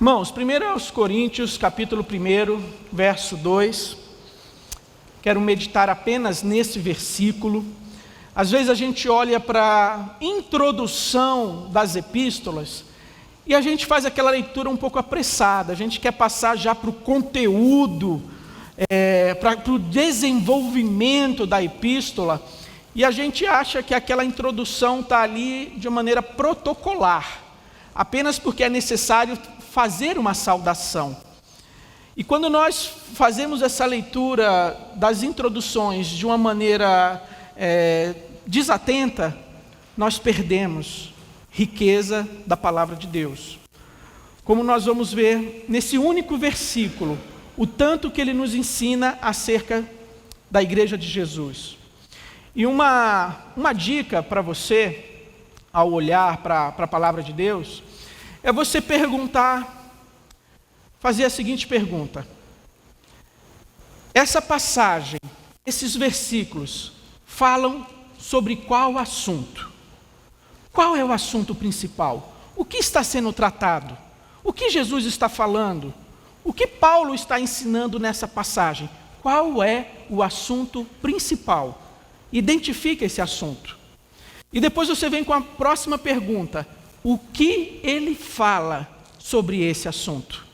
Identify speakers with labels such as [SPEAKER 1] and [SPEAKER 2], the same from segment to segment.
[SPEAKER 1] Irmãos, 1 Coríntios, capítulo 1, verso 2. Quero meditar apenas nesse versículo. Às vezes a gente olha para a introdução das epístolas e a gente faz aquela leitura um pouco apressada. A gente quer passar já para o conteúdo, para o desenvolvimento da epístola. E a gente acha que aquela introdução está ali de uma maneira protocolar, apenas porque é necessário fazer uma saudação. E quando nós fazemos essa leitura das introduções de uma maneira desatenta, nós perdemos riqueza da palavra de Deus. Como nós vamos ver nesse único versículo, o tanto que ele nos ensina acerca da igreja de Jesus. E uma dica para você, ao olhar para a palavra de Deus, é você fazer a seguinte pergunta: essa passagem, esses versículos, falam sobre qual assunto? Qual é o assunto principal? O que está sendo tratado? O que Jesus está falando? O que Paulo está ensinando nessa passagem? Qual é o assunto principal? Identifique esse assunto. E depois você vem com a próxima pergunta: o que ele fala sobre esse assunto?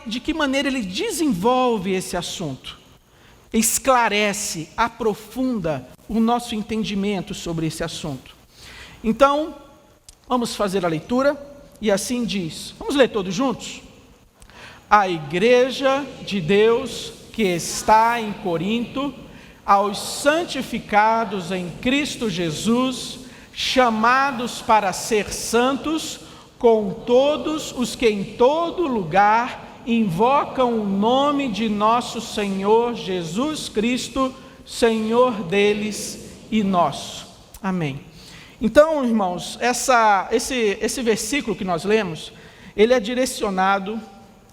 [SPEAKER 1] De que maneira ele desenvolve esse assunto? Esclarece, aprofunda o nosso entendimento sobre esse assunto. Então, vamos fazer a leitura, e assim diz. Vamos ler todos juntos? A igreja de Deus que está em Corinto, aos santificados em Cristo Jesus, chamados para ser santos, com todos os que em todo lugar invocam o nome de nosso Senhor Jesus Cristo, Senhor deles e nosso. Amém. Então, irmãos, esse versículo que nós lemos, ele é direcionado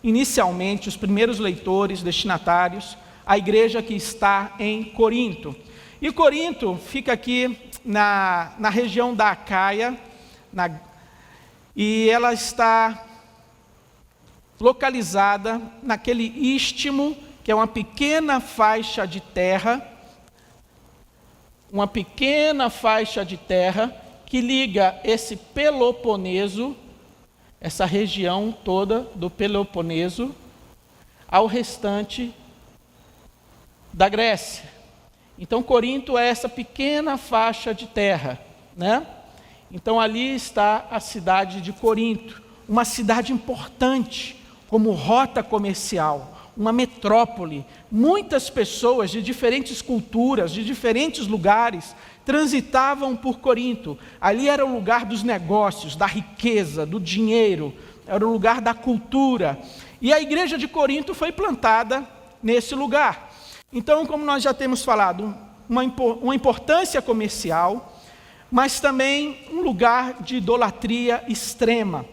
[SPEAKER 1] inicialmente, os primeiros leitores, destinatários, à igreja que está em Corinto. E Corinto fica aqui na região da Acaia, e ela está localizada naquele istmo, que é uma pequena faixa de terra, que liga esse Peloponeso, essa região toda do Peloponeso, ao restante da Grécia. Então, Corinto é essa pequena faixa de terra, né? Então, ali está a cidade de Corinto, uma cidade importante, como rota comercial, uma metrópole. Muitas pessoas de diferentes culturas, de diferentes lugares, transitavam por Corinto. Ali era o lugar dos negócios, da riqueza, do dinheiro, era o lugar da cultura. E a igreja de Corinto foi plantada nesse lugar. Então, como nós já temos falado, uma importância comercial, mas também um lugar de idolatria extrema.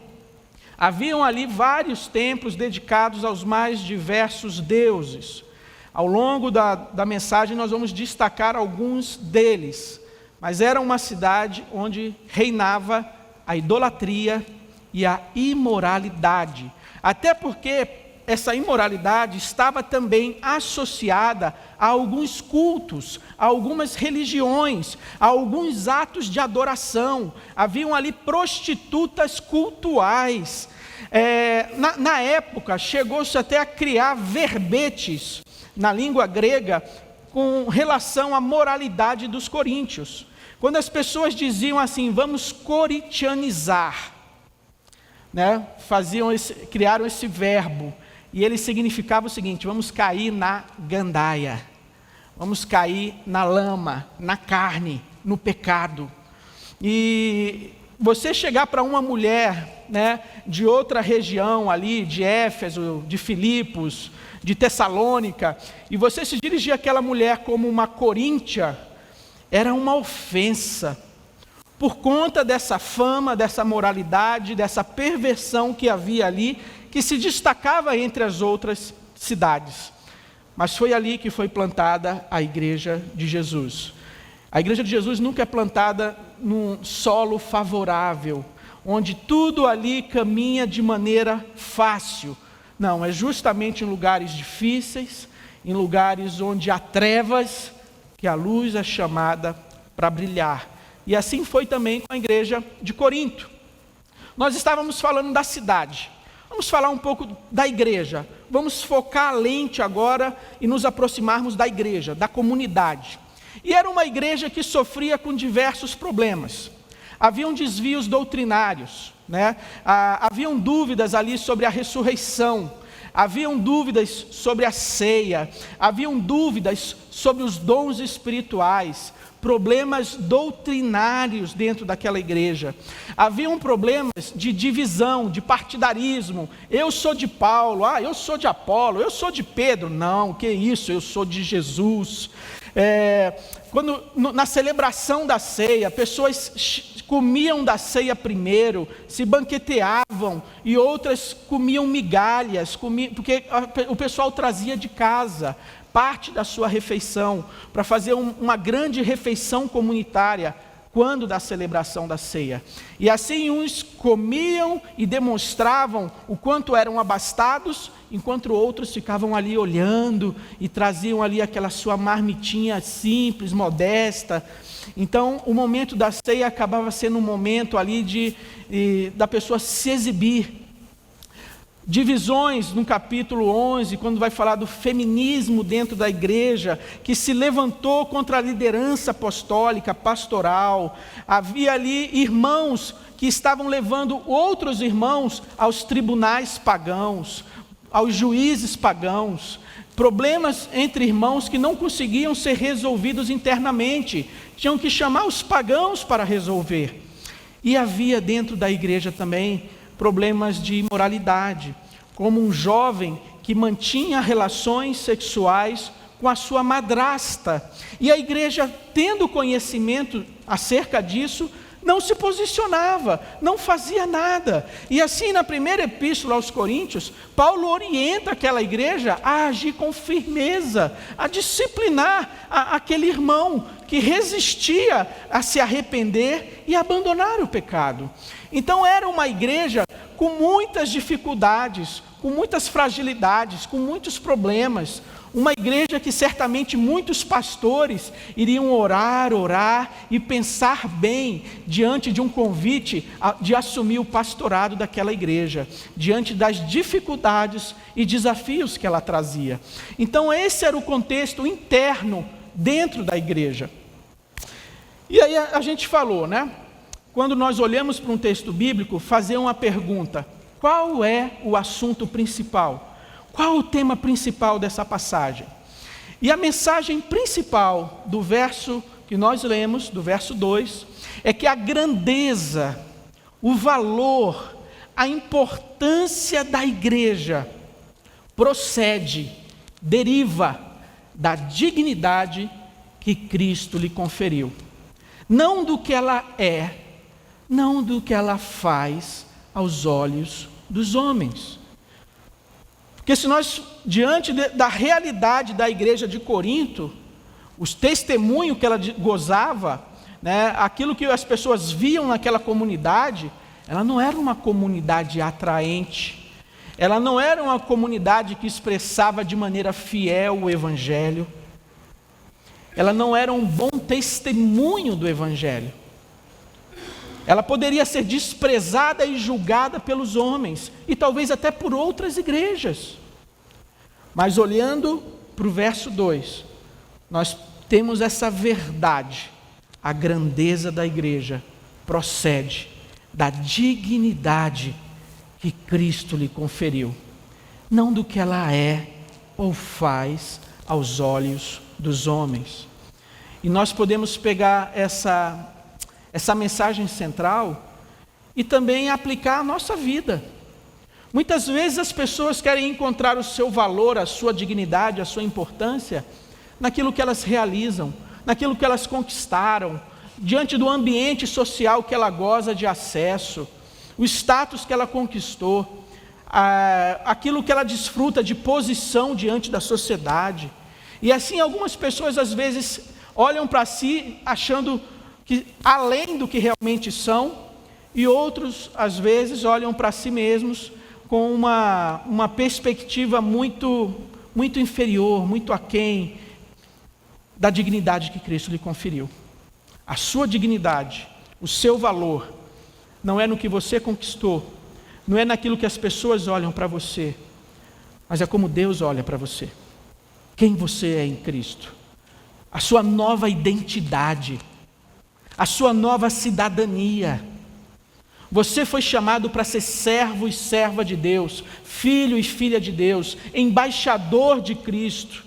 [SPEAKER 1] Haviam ali vários templos dedicados aos mais diversos deuses. Ao longo da mensagem nós vamos destacar alguns deles, mas era uma cidade onde reinava a idolatria e a imoralidade. Até porque essa imoralidade estava também associada a alguns cultos, a algumas religiões, a alguns atos de adoração. Haviam ali prostitutas cultuais. Na época, chegou-se até a criar verbetes na língua grega com relação à moralidade dos coríntios. Quando as pessoas diziam assim, vamos corintianizar, né? Criaram esse verbo. E ele significava o seguinte: vamos cair na gandaia, vamos cair na lama, na carne, no pecado. E você chegar para uma mulher, né, de outra região ali, de Éfeso, de Filipos, de Tessalônica, e você se dirigir àquela mulher como uma coríntia, era uma ofensa, por conta dessa fama, dessa moralidade, dessa perversão que havia ali, que se destacava entre as outras cidades. Mas foi ali que foi plantada a igreja de Jesus. A igreja de Jesus nunca é plantada num solo favorável, onde tudo ali caminha de maneira fácil. Não, é justamente em lugares difíceis, em lugares onde há trevas, que a luz é chamada para brilhar. E assim foi também com a igreja de Corinto. Nós estávamos falando da cidade, vamos falar um pouco da igreja, vamos focar a lente agora e nos aproximarmos da igreja, da comunidade. E era uma igreja que sofria com diversos problemas. Haviam desvios doutrinários, né? Haviam dúvidas ali sobre a ressurreição, haviam dúvidas sobre a ceia, haviam dúvidas sobre os dons espirituais, problemas doutrinários dentro daquela igreja. Haviam problemas de divisão, de partidarismo. Eu sou de Paulo, eu sou de Apolo, eu sou de Pedro. Não, que isso, eu sou de Jesus. Na celebração da ceia, pessoas comiam da ceia primeiro, se banqueteavam, e outras comiam migalhas, porque o pessoal trazia de casa parte da sua refeição, para fazer uma grande refeição comunitária, quando da celebração da ceia. E assim uns comiam e demonstravam o quanto eram abastados, enquanto outros ficavam ali olhando, e traziam ali aquela sua marmitinha simples, modesta. Então o momento da ceia acabava sendo um momento ali da pessoa se exibir. Divisões no capítulo 11, quando vai falar do feminismo dentro da igreja, que se levantou contra a liderança apostólica, pastoral. Havia ali irmãos que estavam levando outros irmãos aos tribunais pagãos, aos juízes pagãos. Problemas entre irmãos que não conseguiam ser resolvidos internamente, tinham que chamar os pagãos para resolver. E havia dentro da igreja também problemas de imoralidade, como um jovem que mantinha relações sexuais com a sua madrasta, e a igreja, tendo conhecimento acerca disso, não se posicionava, não fazia nada. E assim, na primeira epístola aos Coríntios, Paulo orienta aquela igreja a agir com firmeza, a disciplinar aquele irmão que resistia a se arrepender e abandonar o pecado. Então era uma igreja com muitas dificuldades, com muitas fragilidades, com muitos problemas. Uma igreja que certamente muitos pastores iriam orar e pensar bem diante de um convite de assumir o pastorado daquela igreja, diante das dificuldades e desafios que ela trazia. Então esse era o contexto interno dentro da igreja. E aí a gente falou, né? Quando nós olhamos para um texto bíblico, fazer uma pergunta: qual é o assunto principal? Qual o tema principal dessa passagem? E a mensagem principal do verso que nós lemos, do verso 2, é que a grandeza, o valor, a importância da igreja deriva da dignidade que Cristo lhe conferiu. Não do que ela é, não do que ela faz aos olhos dos homens. Porque se nós, diante da realidade da igreja de Corinto, os testemunhos que ela gozava, né, aquilo que as pessoas viam naquela comunidade, ela não era uma comunidade atraente, ela não era uma comunidade que expressava de maneira fiel o Evangelho, ela não era um bom testemunho do Evangelho. Ela poderia ser desprezada e julgada pelos homens, e talvez até por outras igrejas. Mas olhando para o verso 2, nós temos essa verdade: a grandeza da igreja procede da dignidade que Cristo lhe conferiu, não do que ela é ou faz aos olhos dos homens. E nós podemos pegar essa mensagem central e também aplicar à nossa vida. Muitas vezes as pessoas querem encontrar o seu valor, a sua dignidade, a sua importância naquilo que elas realizam, naquilo que elas conquistaram, diante do ambiente social que ela goza de acesso, o status que ela conquistou, aquilo que ela desfruta de posição diante da sociedade. E assim algumas pessoas às vezes olham para si achando que além do que realmente são, e outros, às vezes, olham para si mesmos com uma perspectiva muito inferior, muito aquém da dignidade que Cristo lhe conferiu. A sua dignidade, o seu valor, não é no que você conquistou, não é naquilo que as pessoas olham para você, mas é como Deus olha para você. Quem você é em Cristo, a sua nova identidade, a sua nova cidadania. Você foi chamado para ser servo e serva de Deus, filho e filha de Deus, embaixador de Cristo.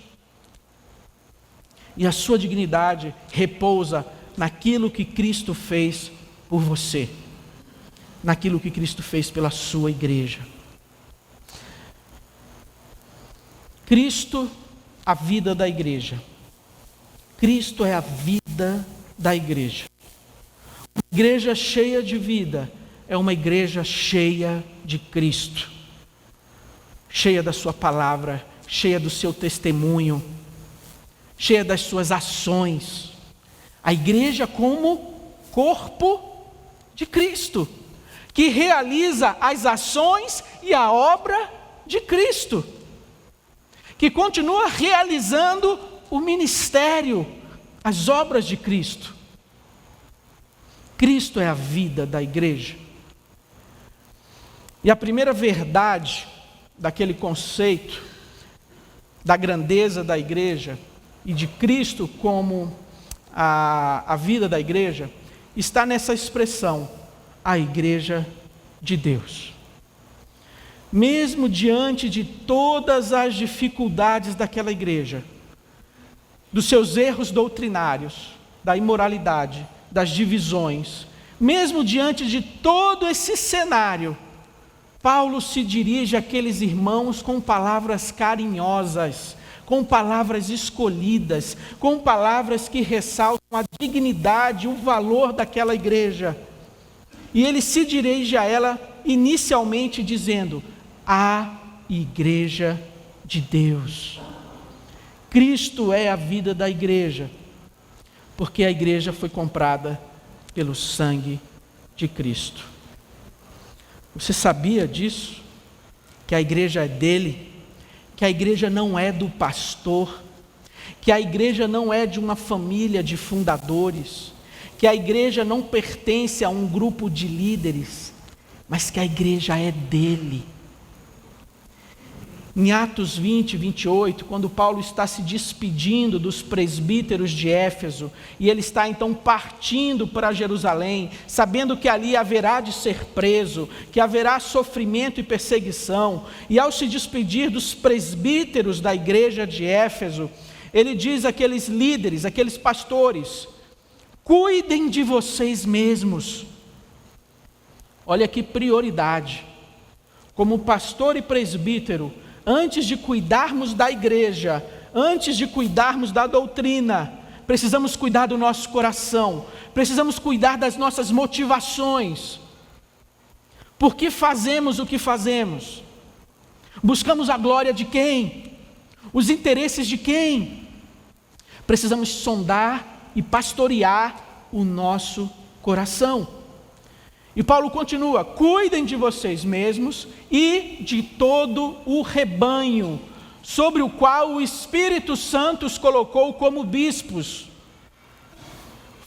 [SPEAKER 1] E a sua dignidade repousa naquilo que Cristo fez por você, naquilo que Cristo fez pela sua igreja. Cristo, a vida da igreja. Cristo é a vida da igreja. Uma igreja cheia de vida é uma igreja cheia de Cristo, cheia da sua palavra, cheia do seu testemunho, cheia das suas ações. A igreja como corpo de Cristo, que realiza as ações e a obra de Cristo, que continua realizando o ministério, as obras de Cristo. Cristo é a vida da igreja. E a primeira verdade daquele conceito da grandeza da igreja e de Cristo como a vida da igreja está nessa expressão, a igreja de Deus. Mesmo diante de todas as dificuldades daquela igreja, dos seus erros doutrinários, da imoralidade, das divisões, mesmo diante de todo esse cenário, Paulo se dirige àqueles irmãos com palavras carinhosas, com palavras escolhidas, com palavras que ressaltam a dignidade, o valor daquela igreja. E ele se dirige a ela inicialmente dizendo, a igreja de Deus. Cristo é a vida da igreja, porque a igreja foi comprada pelo sangue de Cristo. Você sabia disso? Que a igreja é dele, que a igreja não é do pastor, que a igreja não é de uma família de fundadores, que a igreja não pertence a um grupo de líderes, mas que a igreja é dele. Em Atos 20, 28, quando Paulo está se despedindo dos presbíteros de Éfeso, e ele está então partindo para Jerusalém, sabendo que ali haverá de ser preso, que haverá sofrimento e perseguição, e ao se despedir dos presbíteros da igreja de Éfeso, ele diz àqueles líderes, àqueles pastores, cuidem de vocês mesmos. Olha que prioridade. Como pastor e presbítero, antes de cuidarmos da igreja, antes de cuidarmos da doutrina, precisamos cuidar do nosso coração, precisamos cuidar das nossas motivações. Por que fazemos o que fazemos? Buscamos a glória de quem? Os interesses de quem? Precisamos sondar e pastorear o nosso coração. E Paulo continua, cuidem de vocês mesmos e de todo o rebanho, sobre o qual o Espírito Santo os colocou como bispos.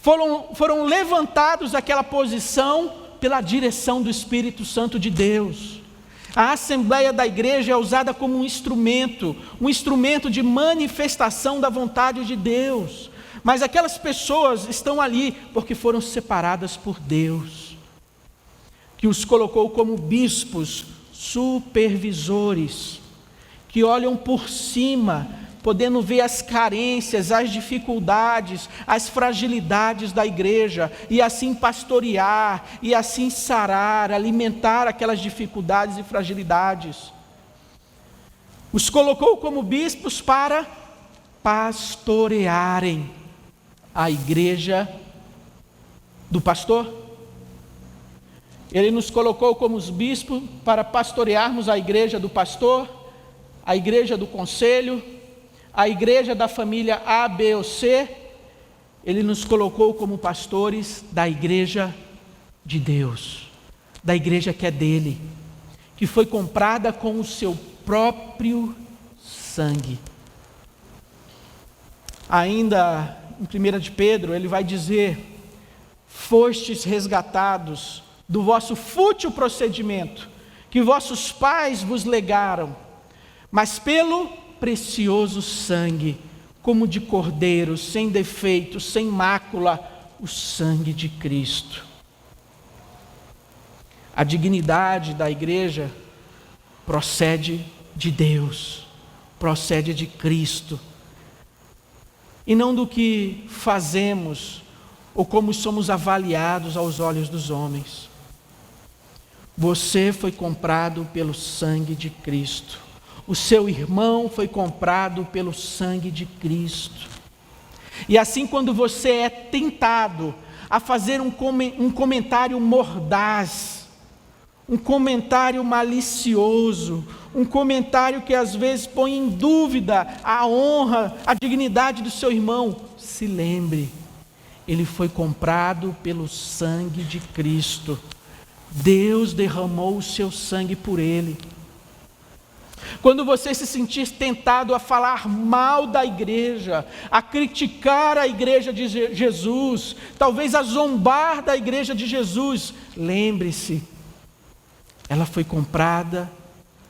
[SPEAKER 1] Foram levantados daquela posição pela direção do Espírito Santo de Deus. A assembleia da igreja é usada como um instrumento de manifestação da vontade de Deus. Mas aquelas pessoas estão ali porque foram separadas por Deus, que os colocou como bispos supervisores, que olham por cima, podendo ver as carências, as dificuldades, as fragilidades da igreja, e assim pastorear, e assim sarar, alimentar aquelas dificuldades e fragilidades. Os colocou como bispos para pastorearem a igreja do pastor. Ele nos colocou como os bispos para pastorearmos a igreja do pastor, a igreja do conselho, a igreja da família A, B ou C. Ele nos colocou como pastores da igreja de Deus. da igreja que é dele, que foi comprada com o seu próprio sangue. Ainda em 1 de Pedro, ele vai dizer: fostes resgatados do vosso fútil procedimento, que vossos pais vos legaram, mas pelo precioso sangue, como de cordeiro, sem defeito, sem mácula, o sangue de Cristo. A dignidade da igreja procede de Deus, procede de Cristo, e não do que fazemos ou como somos avaliados aos olhos dos homens. Você foi comprado pelo sangue de Cristo. O seu irmão foi comprado pelo sangue de Cristo. E assim, quando você é tentado a fazer um comentário mordaz, um comentário malicioso, um comentário que às vezes põe em dúvida a honra, a dignidade do seu irmão, se lembre, ele foi comprado pelo sangue de Cristo. Deus derramou o seu sangue por ele. Quando você se sentir tentado a falar mal da igreja, a criticar a igreja de Jesus, talvez a zombar da igreja de Jesus, lembre-se, ela foi comprada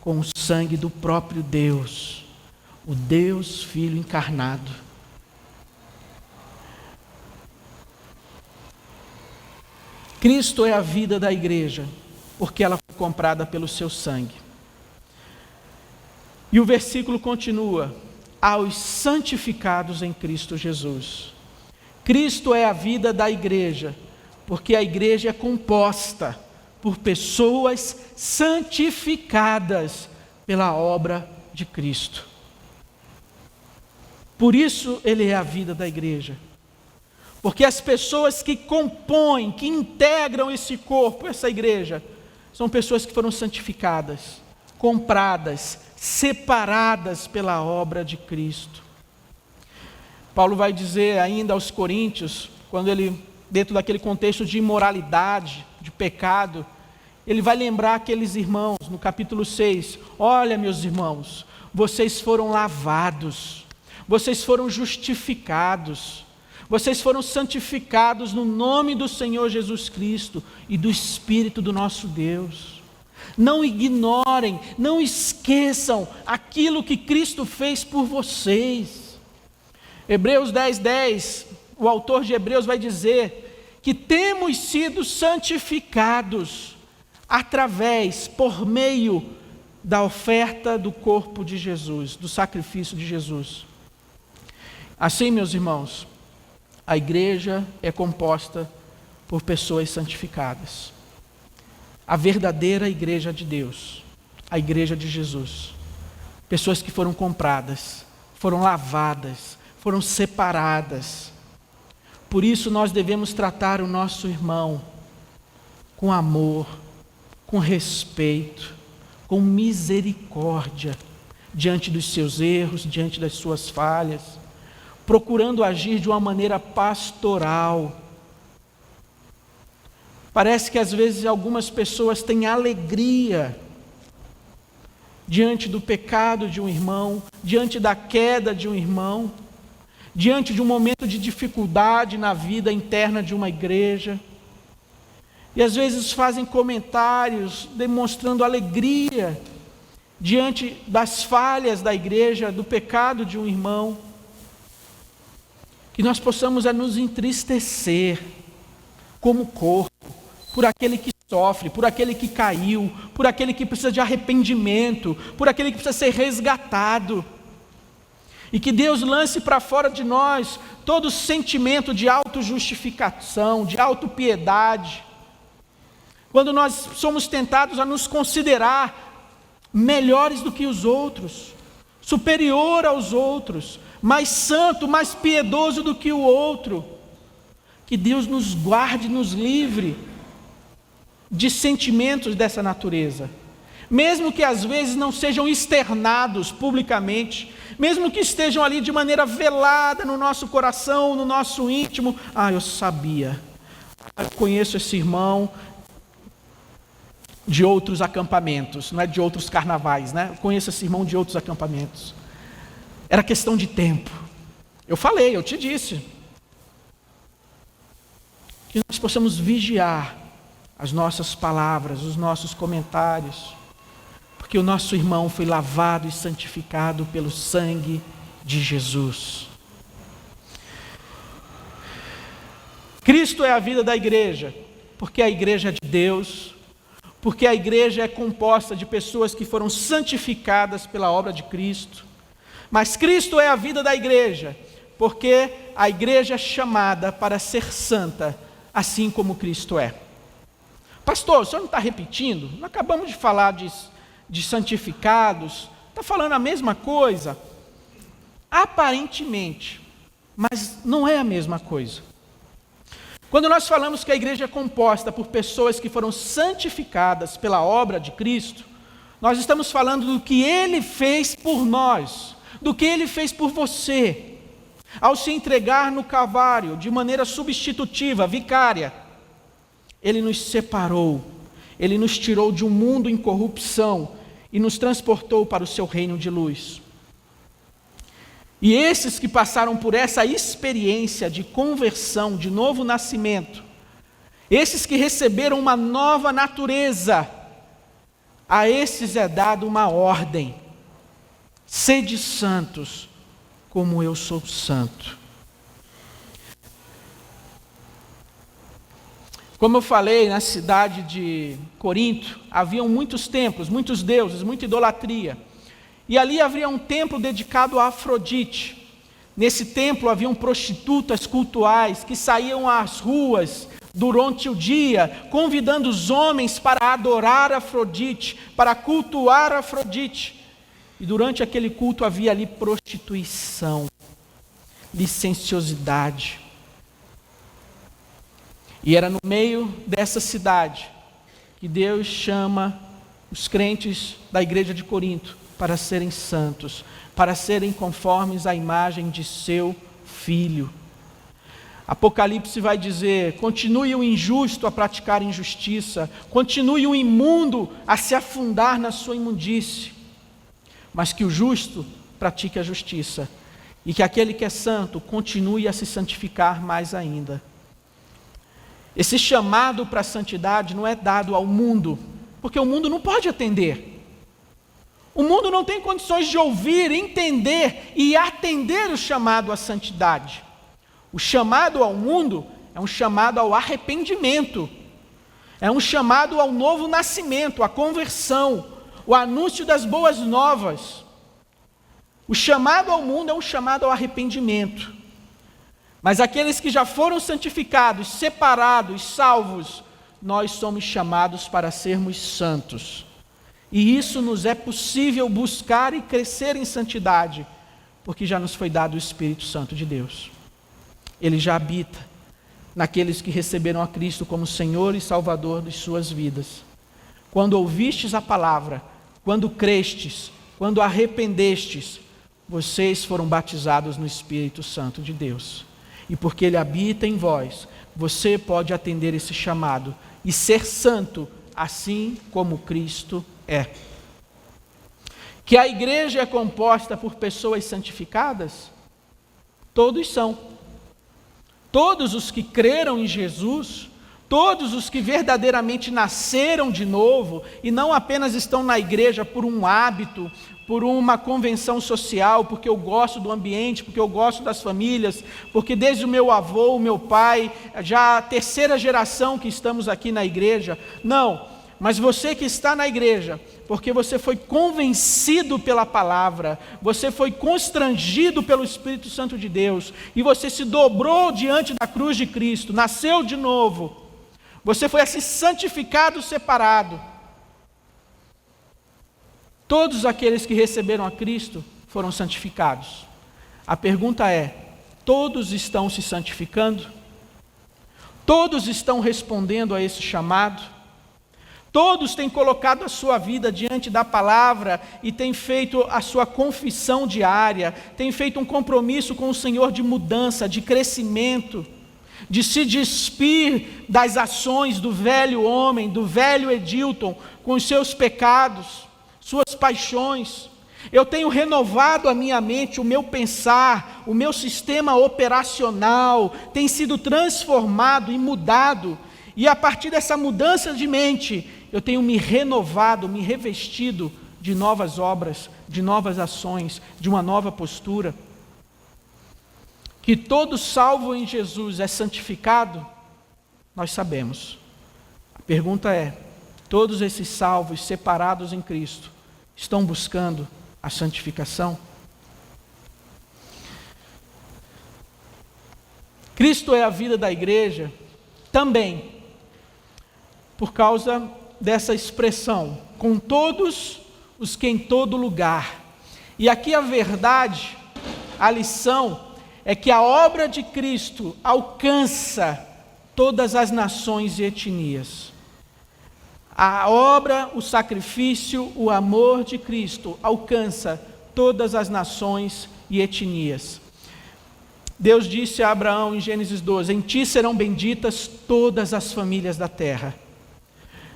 [SPEAKER 1] com o sangue do próprio Deus, o Deus Filho encarnado. Cristo é a vida da igreja, porque ela foi comprada pelo seu sangue. E o versículo continua: aos santificados em Cristo Jesus. Cristo é a vida da igreja, porque a igreja é composta por pessoas santificadas pela obra de Cristo. Por isso ele é a vida da igreja. Porque as pessoas que compõem, que integram esse corpo, essa igreja, são pessoas que foram santificadas, compradas, separadas pela obra de Cristo. Paulo vai dizer ainda aos Coríntios, quando ele, dentro daquele contexto de imoralidade, de pecado, ele vai lembrar aqueles irmãos, no capítulo 6, olha meus irmãos, vocês foram lavados, vocês foram justificados, vocês foram santificados no nome do Senhor Jesus Cristo e do Espírito do nosso Deus. Não ignorem, não esqueçam aquilo que Cristo fez por vocês. Hebreus 10:10, o autor de Hebreus vai dizer que temos sido santificados por meio da oferta do corpo de Jesus, do sacrifício de Jesus. Assim, meus irmãos, a igreja é composta por pessoas santificadas. A verdadeira igreja de Deus, a igreja de Jesus. Pessoas que foram compradas, foram lavadas, foram separadas. Por isso nós devemos tratar o nosso irmão com amor, com respeito, com misericórdia, diante dos seus erros, diante das suas falhas, procurando agir de uma maneira pastoral. Parece que às vezes algumas pessoas têm alegria diante do pecado de um irmão, diante da queda de um irmão, diante de um momento de dificuldade na vida interna de uma igreja. E às vezes fazem comentários demonstrando alegria diante das falhas da igreja, do pecado de um irmão. Que nós possamos nos entristecer como corpo, por aquele que sofre, por aquele que caiu, por aquele que precisa de arrependimento, por aquele que precisa ser resgatado. E que Deus lance para fora de nós todo sentimento de autojustificação, de autopiedade. Quando nós somos tentados a nos considerar melhores do que os outros, superior aos outros, mais santo, mais piedoso do que o outro, que Deus nos guarde, nos livre de sentimentos dessa natureza, mesmo que às vezes não sejam externados publicamente, mesmo que estejam ali de maneira velada no nosso coração, no nosso íntimo. Eu sabia, eu conheço esse irmão, de outros acampamentos, não é de outros carnavais, né? Eu conheço esse irmão de outros acampamentos. Era questão de tempo. Eu falei, eu te disse, que nós possamos vigiar as nossas palavras, os nossos comentários, porque o nosso irmão foi lavado e santificado pelo sangue de Jesus. Cristo é a vida da igreja, porque a igreja é de Deus, porque a igreja é composta de pessoas que foram santificadas pela obra de Cristo. Mas Cristo é a vida da igreja, porque a igreja é chamada para ser santa, assim como Cristo é. Pastor, o senhor não está repetindo? Nós acabamos de falar de santificados, está falando a mesma coisa? Aparentemente, mas não é a mesma coisa. Quando nós falamos que a igreja é composta por pessoas que foram santificadas pela obra de Cristo, nós estamos falando do que Ele fez por nós, do que Ele fez por você, ao se entregar no Calvário de maneira substitutiva, vicária. Ele nos separou, Ele nos tirou de um mundo em corrupção e nos transportou para o seu reino de luz. E esses que passaram por essa experiência de conversão, de novo nascimento, esses que receberam uma nova natureza, a esses é dado uma ordem: sede santos, como eu sou santo. Como eu falei, na cidade de Corinto, haviam muitos templos, muitos deuses, muita idolatria. E ali havia um templo dedicado a Afrodite. Nesse templo haviam prostitutas cultuais que saíam às ruas durante o dia, convidando os homens para adorar Afrodite, para cultuar Afrodite. E durante aquele culto havia ali prostituição, licenciosidade. E era no meio dessa cidade que Deus chama os crentes da igreja de Corinto para serem santos, para serem conformes à imagem de seu Filho. Apocalipse vai dizer: continue o injusto a praticar injustiça, continue o imundo a se afundar na sua imundície, mas que o justo pratique a justiça, e que aquele que é santo continue a se santificar mais ainda. Esse chamado para a santidade não é dado ao mundo, porque o mundo não pode atender. O mundo não tem condições de ouvir, entender e atender o chamado à santidade. O chamado ao mundo é um chamado ao arrependimento, é um chamado ao novo nascimento, à conversão, o anúncio das boas novas. O chamado ao mundo é um chamado ao arrependimento. Mas aqueles que já foram santificados, separados, salvos, nós somos chamados para sermos santos. E isso nos é possível buscar e crescer em santidade, porque já nos foi dado o Espírito Santo de Deus. Ele já habita naqueles que receberam a Cristo como Senhor e Salvador de suas vidas. Quando ouvistes a palavra, quando crestes, quando arrependestes, vocês foram batizados no Espírito Santo de Deus. E porque Ele habita em vós, você pode atender esse chamado e ser santo, assim como Cristo é. Que a igreja é composta por pessoas santificadas? Todos são. Todos os que creram em Jesus, todos os que verdadeiramente nasceram de novo e não apenas estão na igreja por um hábito, por uma convenção social, porque eu gosto do ambiente, porque eu gosto das famílias, porque desde o meu avô, o meu pai, já a terceira geração que estamos aqui na igreja. Não, mas você que está na igreja, porque você foi convencido pela palavra, você foi constrangido pelo Espírito Santo de Deus, e você se dobrou diante da cruz de Cristo, nasceu de novo, você foi assim santificado, separado. Todos aqueles que receberam a Cristo foram santificados. A pergunta é: todos estão se santificando? Todos estão respondendo a esse chamado? Todos têm colocado a sua vida diante da palavra e têm feito a sua confissão diária, têm feito um compromisso com o Senhor de mudança, de crescimento, de se despir das ações do velho homem, do velho Edilton, com os seus pecados, suas paixões. Eu tenho renovado a minha mente, o meu pensar, o meu sistema operacional tem sido transformado e mudado. E a partir dessa mudança de mente, eu tenho me renovado, me revestido de novas obras, de novas ações, de uma nova postura. Que todo salvo em Jesus é santificado, nós sabemos. A pergunta é: todos esses salvos separados em Cristo estão buscando a santificação? Cristo é a vida da igreja também por causa dessa expressão, com todos os que em todo lugar. E aqui a verdade, a lição, é que a obra de Cristo alcança todas as nações e etnias. A obra, o sacrifício, o amor de Cristo alcança todas as nações e etnias. Deus disse a Abraão em Gênesis 12: em ti serão benditas todas as famílias da terra.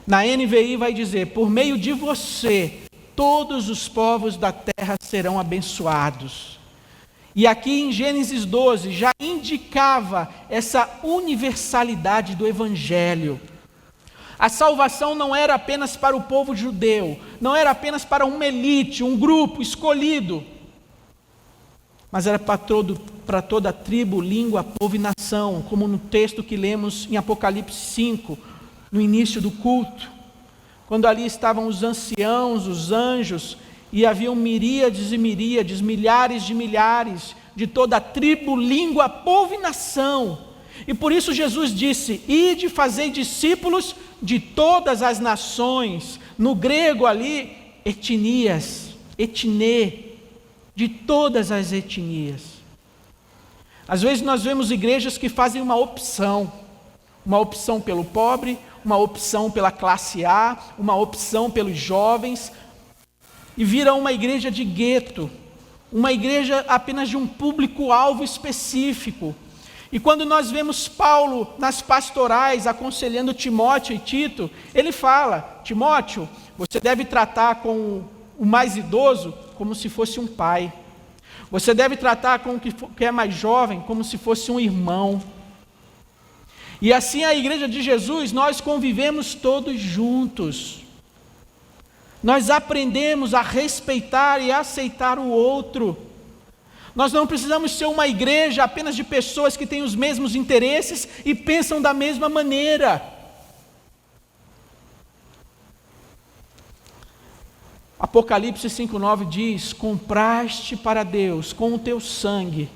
[SPEAKER 1] Na NVI vai dizer: por meio de você, todos os povos da terra serão abençoados. E aqui em Gênesis 12 já indicava essa universalidade do Evangelho. A salvação não era apenas para o povo judeu, não era apenas para uma elite, um grupo escolhido, mas era para toda a tribo, língua, povo e nação, como no texto que lemos em Apocalipse 5, no início do culto, quando ali estavam os anciãos, os anjos, e haviam miríades e miríades, milhares de milhares, de toda a tribo, língua, povo e nação. E por isso Jesus disse: ide, fazei discípulos de todas as nações. No grego ali, etnias, etnê, de todas as etnias. Às vezes nós vemos igrejas que fazem uma opção pelo pobre, uma opção pela classe A, uma opção pelos jovens, e vira uma igreja de gueto, uma igreja apenas de um público-alvo específico. E quando nós vemos Paulo nas pastorais aconselhando Timóteo e Tito, ele fala: Timóteo, você deve tratar com o mais idoso como se fosse um pai. Você deve tratar com o que é mais jovem como se fosse um irmão. E assim a igreja de Jesus, nós convivemos todos juntos. Nós aprendemos a respeitar e aceitar o outro. Nós não precisamos ser uma igreja apenas de pessoas que têm os mesmos interesses e pensam da mesma maneira. Apocalipse 5,9 diz: compraste para Deus com o teu sangue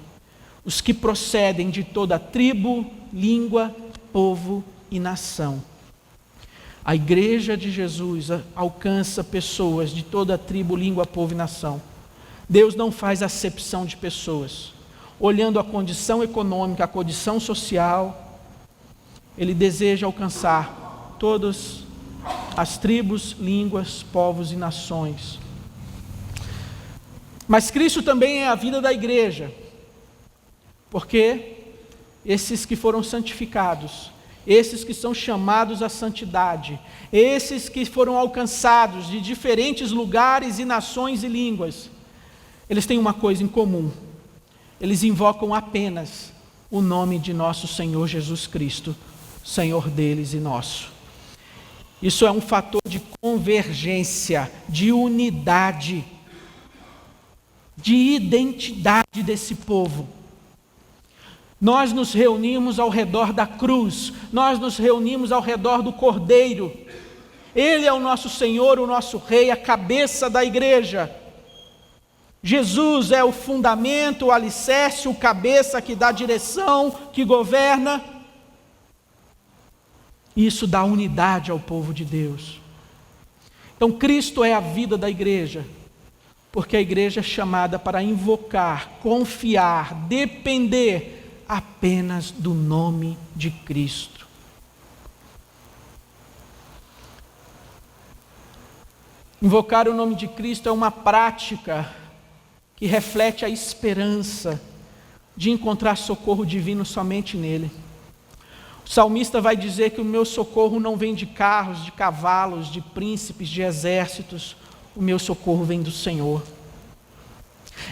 [SPEAKER 1] os que procedem de toda tribo, língua, povo e nação. A igreja de Jesus alcança pessoas de toda a tribo, língua, povo e nação. Deus não faz acepção de pessoas. Olhando a condição econômica, a condição social, Ele deseja alcançar todas as tribos, línguas, povos e nações. Mas Cristo também é a vida da igreja, porque esses que foram santificados, esses que são chamados à santidade, esses que foram alcançados de diferentes lugares e nações e línguas, eles têm uma coisa em comum: eles invocam apenas o nome de nosso Senhor Jesus Cristo, Senhor deles e nosso. Isso é um fator de convergência, de unidade, de identidade desse povo. Nós nos reunimos ao redor da cruz, nós nos reunimos ao redor do Cordeiro. Ele é o nosso Senhor, o nosso Rei, a cabeça da igreja. Jesus é o fundamento, o alicerce, o cabeça que dá direção, que governa. Isso dá unidade ao povo de Deus. Então Cristo é a vida da igreja, porque a igreja é chamada para invocar, confiar, depender apenas do nome de Cristo. Invocar o nome de Cristo é uma prática que reflete a esperança de encontrar socorro divino somente nele. O salmista vai dizer que o meu socorro não vem de carros, de cavalos, de príncipes, de exércitos. O meu socorro vem do Senhor.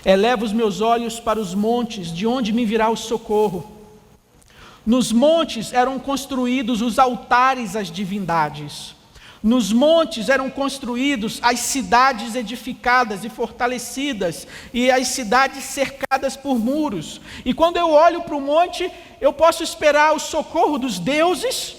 [SPEAKER 1] Elevo os meus olhos para os montes, de onde me virá o socorro? Nos montes eram construídos os altares às divindades. Nos montes eram construídos as cidades edificadas e fortalecidas, e as cidades cercadas por muros. E quando eu olho para o monte, eu posso esperar o socorro dos deuses,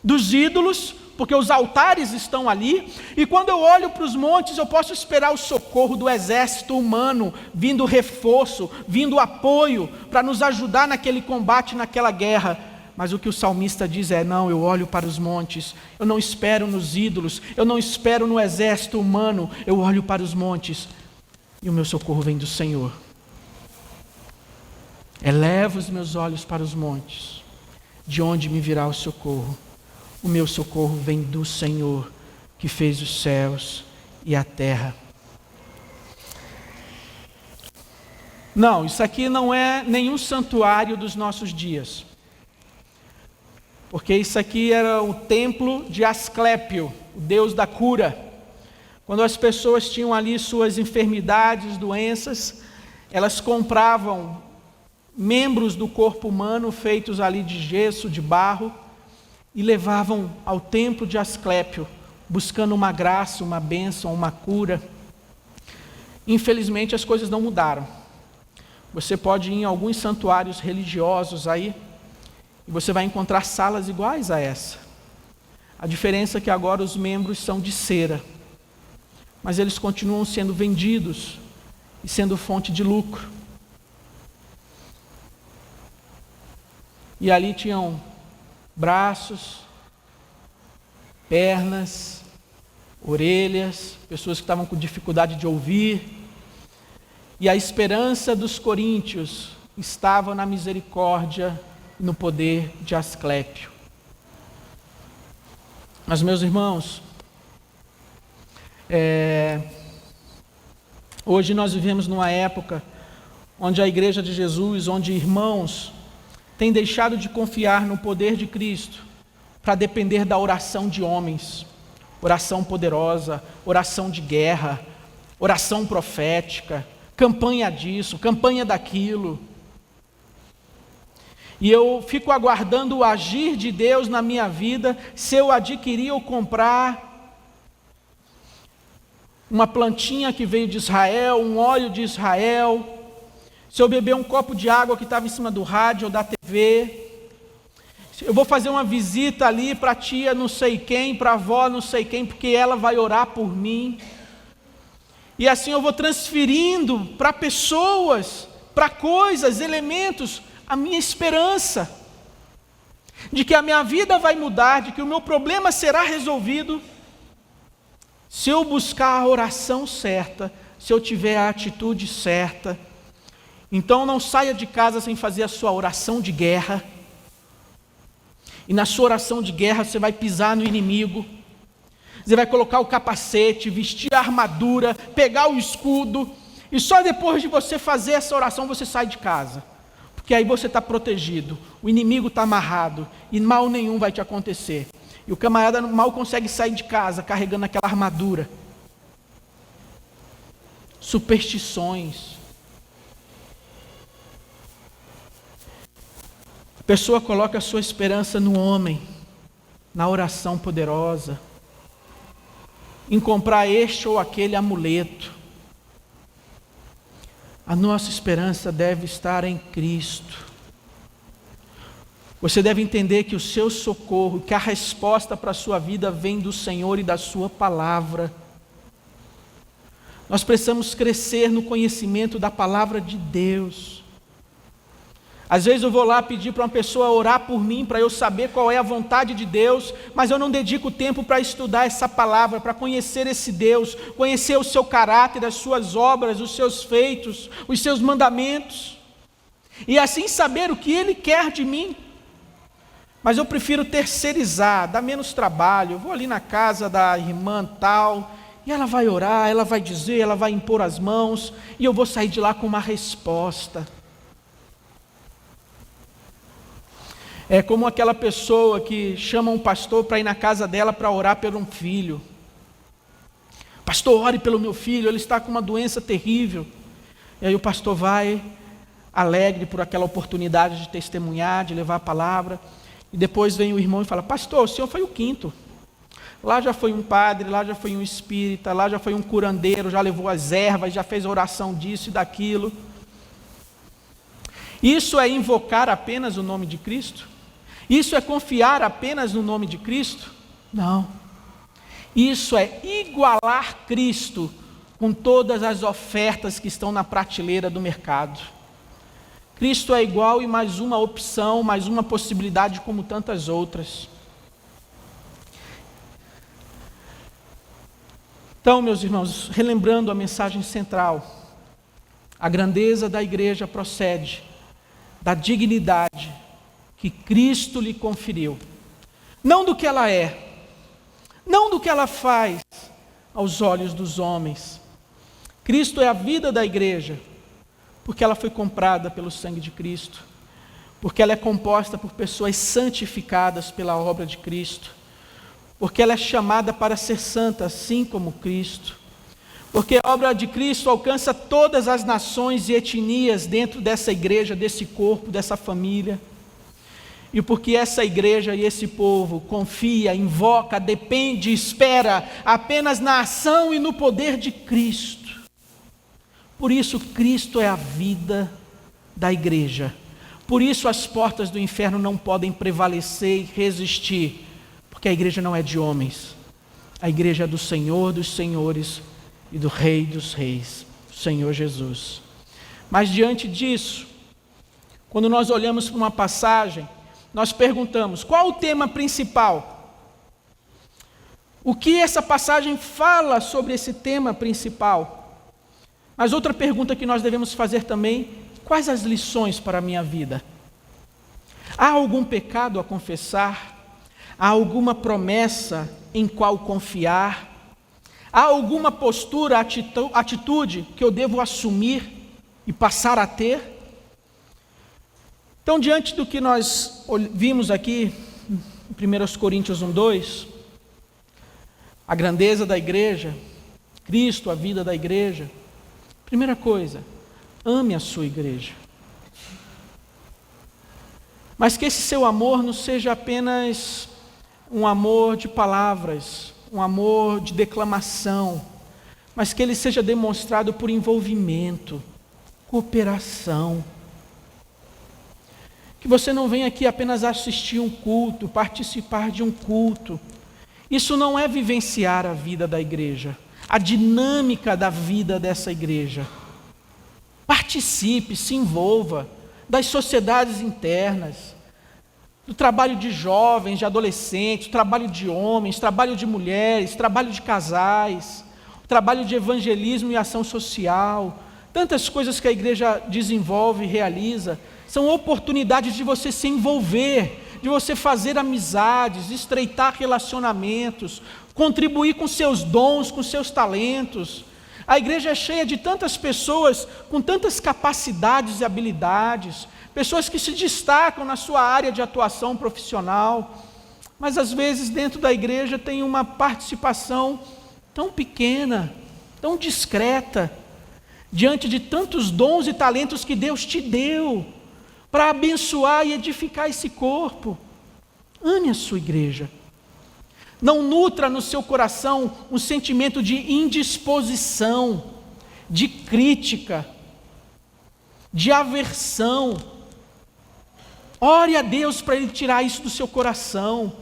[SPEAKER 1] dos ídolos, porque os altares estão ali. E quando eu olho para os montes, eu posso esperar o socorro do exército humano, vindo reforço, vindo apoio, para nos ajudar naquele combate, naquela guerra. Mas o que o salmista diz é: não, eu olho para os montes, eu não espero nos ídolos, eu não espero no exército humano, eu olho para os montes, e o meu socorro vem do Senhor. Elevo os meus olhos para os montes, de onde me virá o socorro? O meu socorro vem do Senhor, que fez os céus e a terra. Não, isso aqui não é nenhum santuário dos nossos dias. Porque isso aqui era o templo de Asclépio, o deus da cura. Quando as pessoas tinham ali suas enfermidades, doenças, elas compravam membros do corpo humano feitos ali de gesso, de barro, e levavam ao templo de Asclépio, buscando uma graça, uma bênção, uma cura. Infelizmente as coisas não mudaram. Você pode ir em alguns santuários religiosos aí, e você vai encontrar salas iguais a essa. A diferença é que agora os membros são de cera, mas eles continuam sendo vendidos e sendo fonte de lucro. E ali tinham braços, pernas, orelhas, pessoas que estavam com dificuldade de ouvir. E a esperança dos coríntios estava na misericórdia e no poder de Asclépio. Mas, meus irmãos, hoje nós vivemos numa época onde a Igreja de Jesus, onde irmãos têm deixado de confiar no poder de Cristo para depender da oração de homens, oração poderosa, oração de guerra, oração profética, campanha disso, campanha daquilo. E eu fico aguardando o agir de Deus na minha vida, se eu adquirir ou comprar uma plantinha que veio de Israel, um óleo de Israel, se eu beber um copo de água que estava em cima do rádio ou da TV, eu vou fazer uma visita ali para a tia não sei quem, para a avó não sei quem, porque ela vai orar por mim. E assim eu vou transferindo para pessoas, para coisas, elementos, a minha esperança de que a minha vida vai mudar, de que o meu problema será resolvido, se eu buscar a oração certa, se eu tiver a atitude certa. Então não saia de casa sem fazer a sua oração de guerra. E na sua oração de guerra você vai pisar no inimigo, você vai colocar o capacete, vestir a armadura, pegar o escudo, e só depois de você fazer essa oração você sai de casa. Porque aí você está protegido, o inimigo está amarrado, e mal nenhum vai te acontecer. E o camarada mal consegue sair de casa carregando aquela armadura. Superstições. A pessoa coloca a sua esperança no homem, na oração poderosa, em comprar este ou aquele amuleto. A nossa esperança deve estar em Cristo. Você deve entender que o seu socorro, que a resposta para a sua vida vem do Senhor e da sua palavra. Nós precisamos crescer no conhecimento da palavra de Deus. Às vezes eu vou lá pedir para uma pessoa orar por mim, para eu saber qual é a vontade de Deus, mas eu não dedico tempo para estudar essa palavra, para conhecer esse Deus, conhecer o seu caráter, as suas obras, os seus feitos, os seus mandamentos, e assim saber o que Ele quer de mim. Mas eu prefiro terceirizar, dar menos trabalho. Eu vou ali na casa da irmã tal, e ela vai orar, ela vai dizer, ela vai impor as mãos, e eu vou sair de lá com uma resposta. É como aquela pessoa que chama um pastor para ir na casa dela para orar por um filho. Pastor, ore pelo meu filho, ele está com uma doença terrível. E aí o pastor vai, alegre por aquela oportunidade de testemunhar, de levar a palavra. E depois vem o irmão e fala: pastor, o senhor foi o quinto. Lá já foi um padre, lá já foi um espírita, lá já foi um curandeiro, já levou as ervas, já fez a oração disso e daquilo. Isso é invocar apenas o nome de Cristo? Isso é confiar apenas no nome de Cristo? Não. Isso é igualar Cristo com todas as ofertas que estão na prateleira do mercado. Cristo é igual e mais uma opção, mais uma possibilidade como tantas outras. Então, meus irmãos, relembrando a mensagem central, a grandeza da igreja procede da dignidade que Cristo lhe conferiu, não do que ela é, não do que ela faz aos olhos dos homens. Cristo é a vida da igreja, porque ela foi comprada pelo sangue de Cristo, porque ela é composta por pessoas santificadas pela obra de Cristo, porque ela é chamada para ser santa, assim como Cristo, porque a obra de Cristo alcança todas as nações e etnias dentro dessa igreja, desse corpo, dessa família, e porque essa igreja e esse povo confia, invoca, depende, espera apenas na ação e no poder de Cristo. Por isso Cristo é a vida da igreja, por isso as portas do inferno não podem prevalecer e resistir, porque a igreja não é de homens, a igreja é do Senhor dos senhores e do Rei dos reis, o Senhor Jesus. Mas diante disso, quando nós olhamos para uma passagem, nós perguntamos: qual o tema principal? O que essa passagem fala sobre esse tema principal? Mas outra pergunta que nós devemos fazer também: quais as lições para a minha vida? Há algum pecado a confessar? Há alguma promessa em qual confiar? Há alguma postura, atitude que eu devo assumir e passar a ter? Então, diante do que nós vimos aqui, em 1 Coríntios 1:2, a grandeza da igreja, Cristo, a vida da igreja, primeira coisa, ame a sua igreja. Mas que esse seu amor não seja apenas um amor de palavras, um amor de declamação, mas que ele seja demonstrado por envolvimento, cooperação. Que você não venha aqui apenas assistir um culto, participar de um culto. Isso não é vivenciar a vida da igreja, a dinâmica da vida dessa igreja. Participe, se envolva das sociedades internas, do trabalho de jovens, de adolescentes, trabalho de homens, trabalho de mulheres, trabalho de casais, trabalho de evangelismo e ação social, tantas coisas que a igreja desenvolve e realiza, são oportunidades de você se envolver, de você fazer amizades, estreitar relacionamentos, contribuir com seus dons, com seus talentos. A igreja é cheia de tantas pessoas com tantas capacidades e habilidades, pessoas que se destacam na sua área de atuação profissional, mas às vezes dentro da igreja tem uma participação tão pequena, tão discreta, diante de tantos dons e talentos que Deus te deu, para abençoar e edificar esse corpo. Ame a sua igreja. Não nutra no seu coração um sentimento de indisposição, de crítica, de aversão. Ore a Deus para Ele tirar isso do seu coração.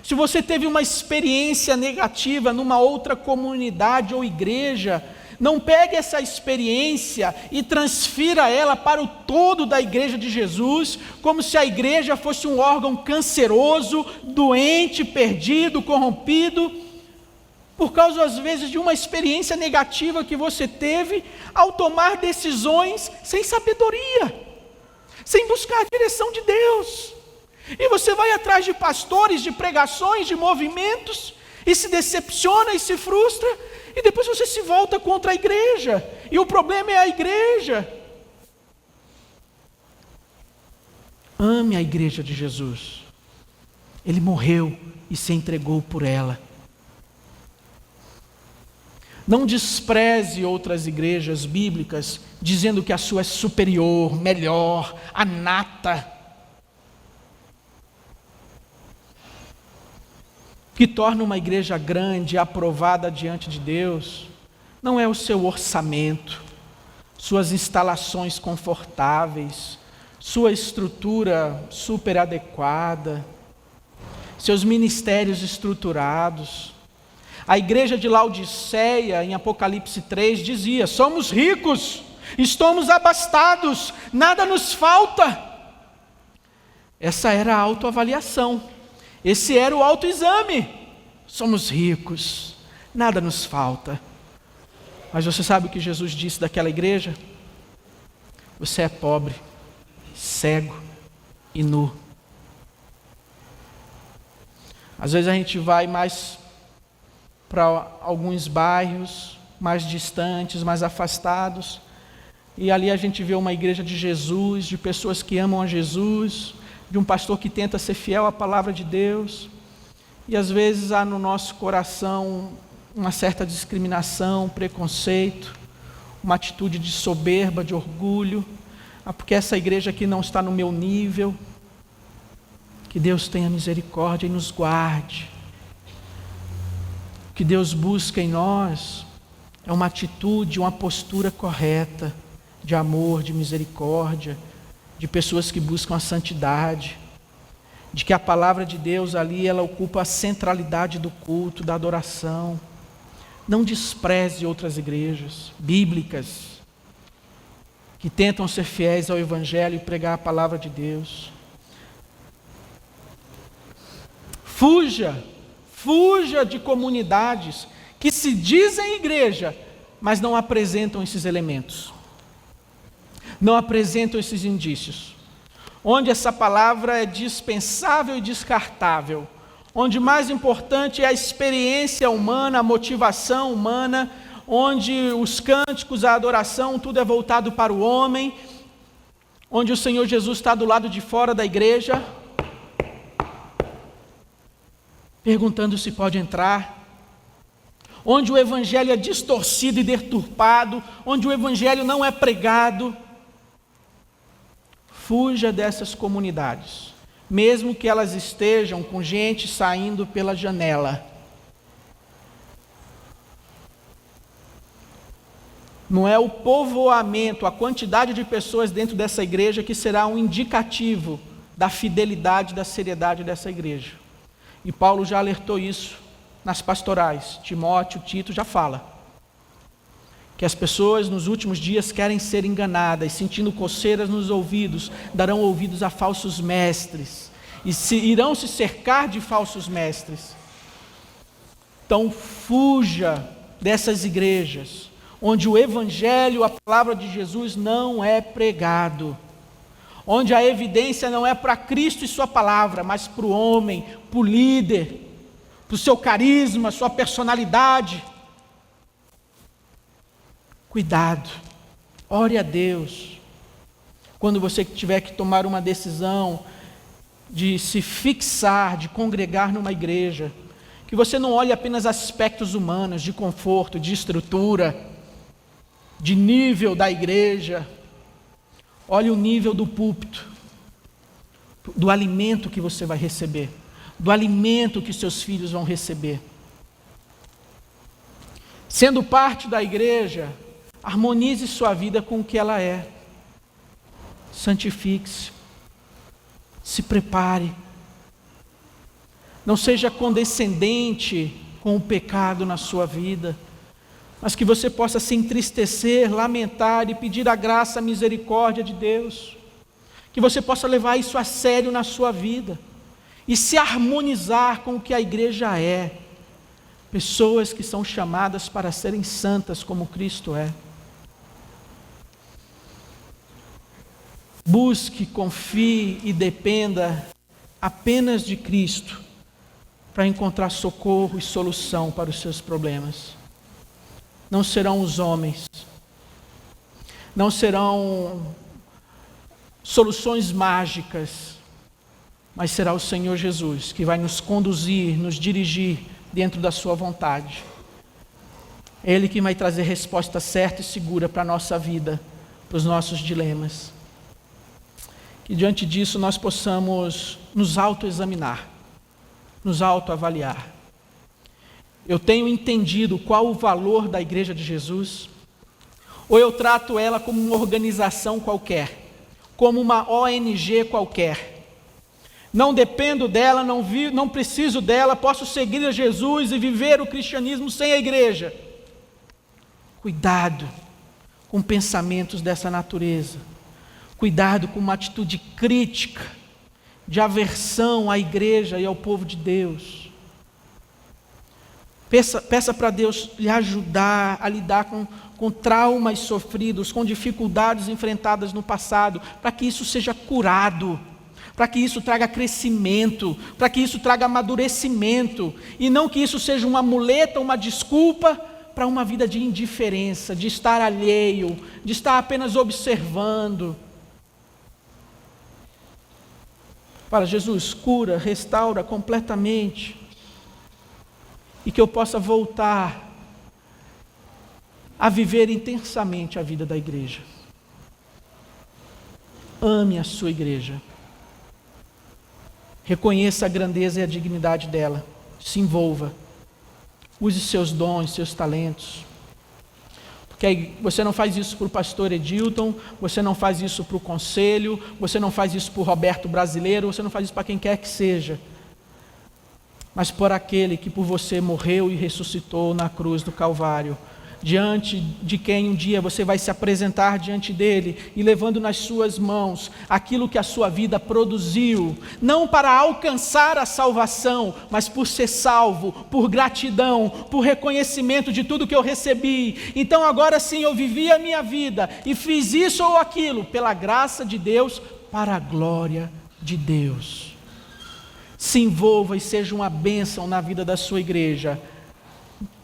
[SPEAKER 1] Se você teve uma experiência negativa numa outra comunidade ou igreja, não pegue essa experiência e transfira ela para o todo da igreja de Jesus, como se a igreja fosse um órgão canceroso, doente, perdido, corrompido, por causa às vezes de uma experiência negativa que você teve ao tomar decisões sem sabedoria, sem buscar a direção de Deus. E você vai atrás de pastores, de pregações, de movimentos, e se decepciona e se frustra, e depois você se volta contra a igreja, e o problema é a igreja. Ame a igreja de Jesus. Ele morreu e se entregou por ela. Não despreze outras igrejas bíblicas, dizendo que a sua é superior, melhor, a nata. O que torna uma igreja grande e aprovada diante de Deus não é o seu orçamento, suas instalações confortáveis, sua estrutura super adequada, seus ministérios estruturados. A igreja de Laodiceia, em Apocalipse 3, dizia: somos ricos, estamos abastados, nada nos falta. Essa era a autoavaliação, esse era o autoexame. Somos ricos, nada nos falta. Mas você sabe o que Jesus disse daquela igreja? Você é pobre, cego e nu. Às vezes a gente vai mais para alguns bairros mais distantes, mais afastados, e ali a gente vê uma igreja de Jesus, de pessoas que amam a Jesus, de um pastor que tenta ser fiel à palavra de Deus, e às vezes há no nosso coração uma certa discriminação, preconceito, uma atitude de soberba, de orgulho, porque essa igreja aqui não está no meu nível. Que Deus tenha misericórdia e nos guarde. O que Deus busca em nós é uma atitude, uma postura correta, de amor, de misericórdia, de pessoas que buscam a santidade, de que a palavra de Deus ali, ela ocupa a centralidade do culto, da adoração. Não despreze outras igrejas bíblicas que tentam ser fiéis ao Evangelho e pregar a palavra de Deus. Fuja de comunidades que se dizem igreja, mas não apresentam esses elementos, não apresentam esses indícios, onde essa palavra é dispensável e descartável, onde o mais importante é a experiência humana, a motivação humana, onde os cânticos, a adoração, tudo é voltado para o homem, onde o Senhor Jesus está do lado de fora da igreja, perguntando se pode entrar, onde o evangelho é distorcido e deturpado, onde o evangelho não é pregado. Fuja dessas comunidades, mesmo que elas estejam com gente saindo pela janela. Não é o povoamento, a quantidade de pessoas dentro dessa igreja que será um indicativo da fidelidade, da seriedade dessa igreja. E Paulo já alertou isso nas pastorais. Timóteo, Tito já fala que as pessoas nos últimos dias querem ser enganadas, sentindo coceiras nos ouvidos, darão ouvidos a falsos mestres e irão se cercar de falsos mestres. Então fuja dessas igrejas onde o evangelho, a palavra de Jesus não é pregado, onde a evidência não é para Cristo e sua palavra, mas para o homem, para o líder, para o seu carisma, sua personalidade. Cuidado, ore a Deus, quando você tiver que tomar uma decisão de se fixar, de congregar numa igreja, que você não olhe apenas aspectos humanos, de conforto, de estrutura, de nível da igreja. Olhe o nível do púlpito, do alimento que você vai receber, do alimento que seus filhos vão receber. Sendo parte da igreja, harmonize sua vida com o que ela é. Santifique-se, se prepare. Não seja condescendente com o pecado na sua vida, mas que você possa se entristecer, lamentar e pedir a graça, a misericórdia de Deus. Que você possa levar isso a sério na sua vida e se harmonizar com o que a igreja é. Pessoas que são chamadas para serem santas como Cristo é. Busque, confie e dependa apenas de Cristo para encontrar socorro e solução para os seus problemas. Não serão os homens, não serão soluções mágicas, mas será o Senhor Jesus que vai nos conduzir, nos dirigir dentro da sua vontade. É Ele que vai trazer resposta certa e segura para a nossa vida, para os nossos dilemas. Que diante disso nós possamos nos autoexaminar, nos autoavaliar. Eu tenho entendido qual o valor da Igreja de Jesus? Ou eu trato ela como uma organização qualquer, como uma ONG qualquer? Não dependo dela, não preciso dela, posso seguir a Jesus e viver o cristianismo sem a igreja. Cuidado com pensamentos dessa natureza. Cuidado com uma atitude crítica, de aversão à igreja e ao povo de Deus. Peça para Deus lhe ajudar a lidar com traumas sofridos, com dificuldades enfrentadas no passado, para que isso seja curado, para que isso traga crescimento, para que isso traga amadurecimento, e não que isso seja uma muleta, uma desculpa para uma vida de indiferença, de estar alheio, de estar apenas observando. Para Jesus, cura, restaura completamente, e que eu possa voltar a viver intensamente a vida da igreja. Ame a sua igreja. Reconheça a grandeza e a dignidade dela. Se envolva. Use seus dons, seus talentos. Porque você não faz isso para o pastor Edilton, você não faz isso para o conselho, você não faz isso para o Roberto Brasileiro, você não faz isso para quem quer que seja. Mas por aquele que por você morreu e ressuscitou na cruz do Calvário, diante de quem um dia você vai se apresentar diante dele e levando nas suas mãos aquilo que a sua vida produziu, não para alcançar a salvação, mas por ser salvo, por gratidão, por reconhecimento de tudo que eu recebi. Então agora sim eu vivi a minha vida e fiz isso ou aquilo pela graça de Deus, para a glória de Deus. Se envolva e seja uma bênção na vida da sua igreja,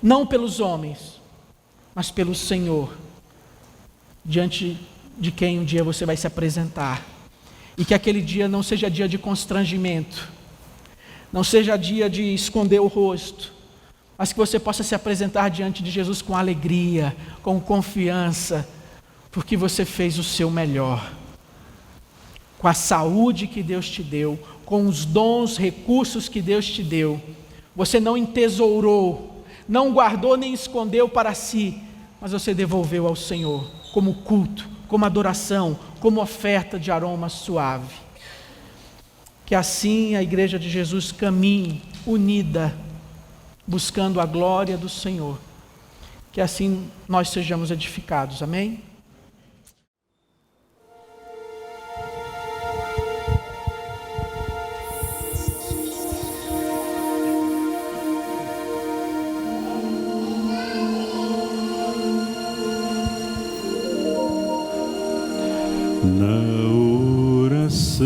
[SPEAKER 1] não pelos homens, mas pelo Senhor, diante de quem um dia você vai se apresentar. E que aquele dia não seja dia de constrangimento, não seja dia de esconder o rosto, mas que você possa se apresentar diante de Jesus com alegria, com confiança, porque você fez o seu melhor. Com a saúde que Deus te deu, com os dons, recursos que Deus te deu, você não entesourou, não guardou nem escondeu para si, mas você devolveu ao Senhor como culto, como adoração, como oferta de aroma suave. Que assim a igreja de Jesus caminhe unida, buscando a glória do Senhor. Que assim nós sejamos edificados, amém?
[SPEAKER 2] Na oração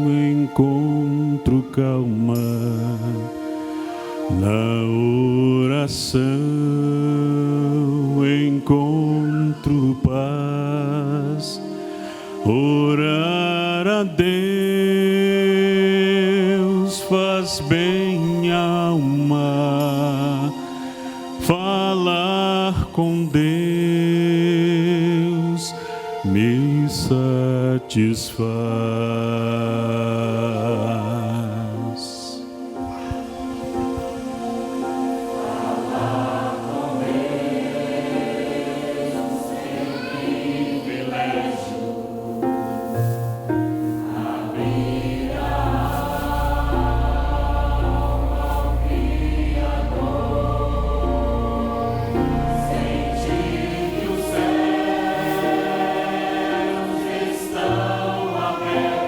[SPEAKER 2] encontro calma, na oração encontro paz. Orar a Deus faz bem à alma, falar com Deus me satisfaz.
[SPEAKER 3] Falar com Deus é privilégio, abrir a alma ao Criador, sentir que os céus estão abertos.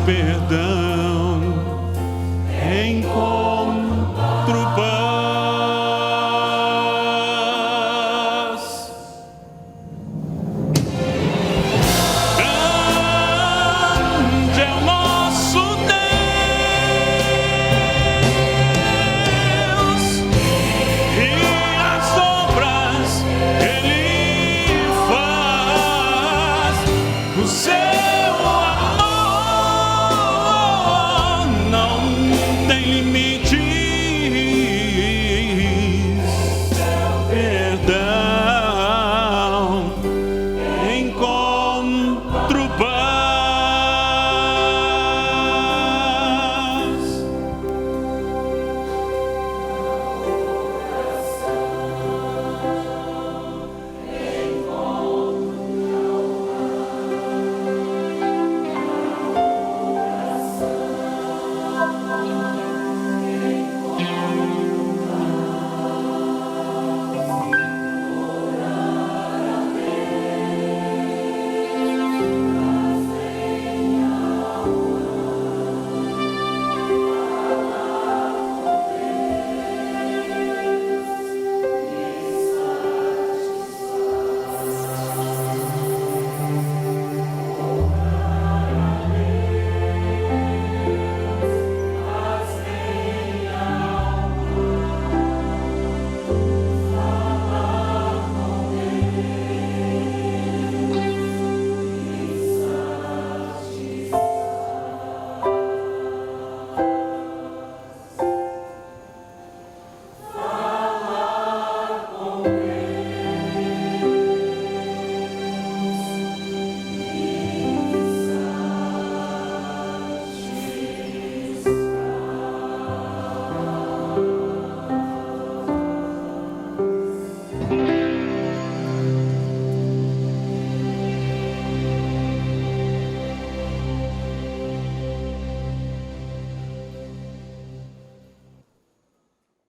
[SPEAKER 2] perdão encontra.